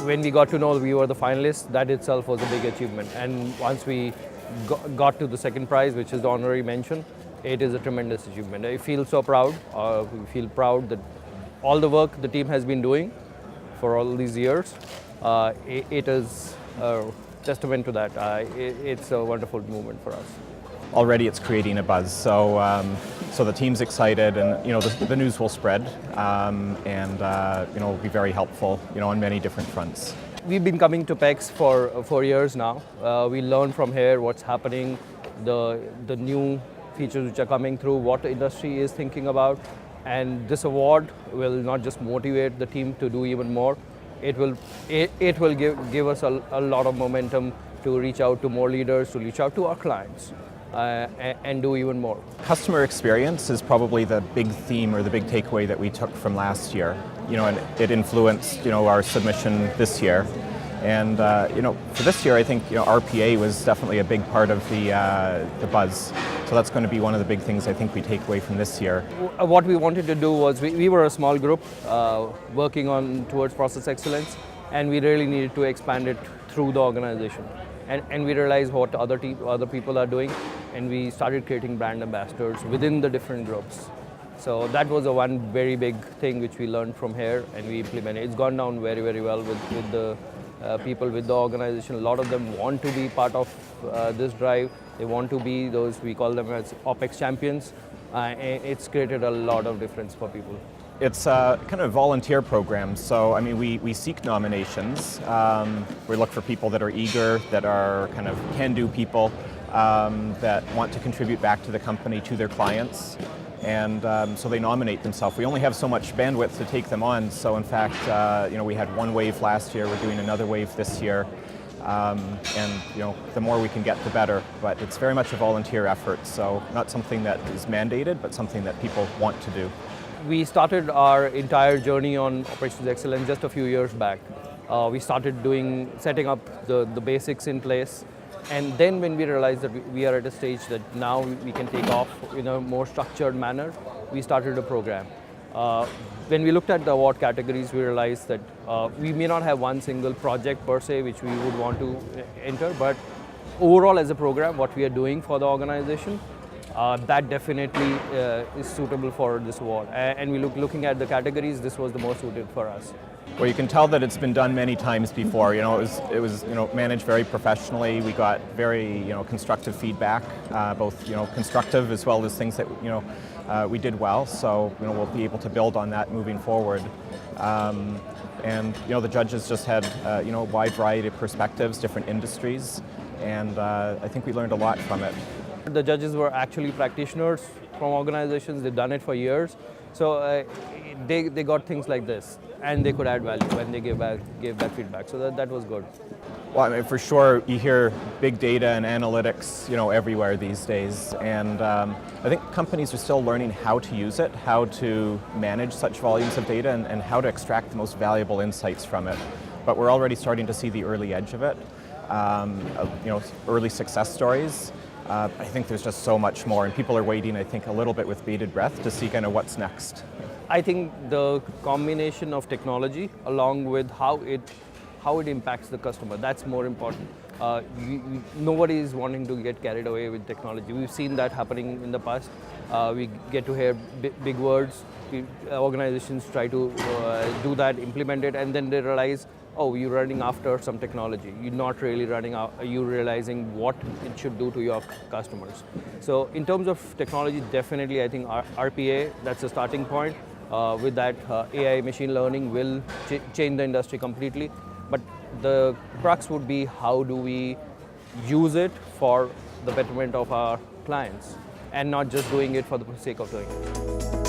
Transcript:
when we got to know we were the finalists, that itself was a big achievement. And once we got to the second prize, which is the honorary mention, it is a tremendous achievement. I feel so proud. We feel proud that all the work the team has been doing for all these years, it is a testament to that. It's a wonderful moment for us. Already it's creating a buzz, so the team's excited, and the news will spread, and will be very helpful, on many different fronts. We've been coming to PEX for 4 years now. We learn from here what's happening, the new features which are coming through, what the industry is thinking about, and this award will not just motivate the team to do even more. It will give us a lot of momentum to reach out to more leaders, to reach out to our clients. And do even more. Customer experience is probably the big theme or the big takeaway that we took from last year. And it influenced our submission this year. And for this year, I think RPA was definitely a big part of the buzz. So that's going to be one of the big things I think we take away from this year. What we wanted to do was we were a small group working towards process excellence, and we really needed to expand it through the organization. And we realized what other people are doing, and we started creating brand ambassadors within the different groups. So that was one very big thing which we learned from here, and we implemented. It's gone down very, very well with the people, with the organization. A lot of them want to be part of this drive. They want to be those, we call them as OPEX champions. And it's created a lot of difference for people. It's a kind of volunteer program, so we seek nominations. We look for people that are eager, that are kind of can-do people, that want to contribute back to the company, to their clients, and so they nominate themselves. We only have so much bandwidth to take them on, so in fact, we had one wave last year, we're doing another wave this year, and the more we can get, the better. But it's very much a volunteer effort, so not something that is mandated, but something that people want to do. We started our entire journey on operations excellence just a few years back. We started setting up the basics in place, and then when we realized that we are at a stage that now we can take off in a more structured manner, we started a program. When we looked at the award categories, we realized that we may not have one single project per se which we would want to enter, but overall as a program, what we are doing for the organization, that definitely is suitable for this award. And looking at the categories, this was the most suited for us. Well, you can tell that it's been done many times before. It was managed very professionally. We got very constructive feedback, both constructive as well as things that we did well. So we'll be able to build on that moving forward. And the judges just had a wide variety of perspectives, different industries, and I think we learned a lot from it. The judges were actually practitioners from organizations. They've done it for years. So they got things like this, and they could add value when they gave back feedback. So that was good. Well, for sure, you hear big data and analytics, everywhere these days. And I think companies are still learning how to use it, how to manage such volumes of data, and how to extract the most valuable insights from it. But we're already starting to see the early edge of it, early success stories. I think there's just so much more, and people are waiting, I think, a little bit with bated breath to see kind of what's next. I think the combination of technology along with how it impacts the customer, that's more important. Nobody is wanting to get carried away with technology. We've seen that happening in the past. We get to hear big words. Organizations try to do that, implement it, and then they realize, oh, you're running after some technology. You're not really running out, you're realizing what it should do to your customers. So in terms of technology, definitely I think RPA, that's the starting point. With that, AI machine learning will change the industry completely. But the crux would be how do we use it for the betterment of our clients and not just doing it for the sake of doing it.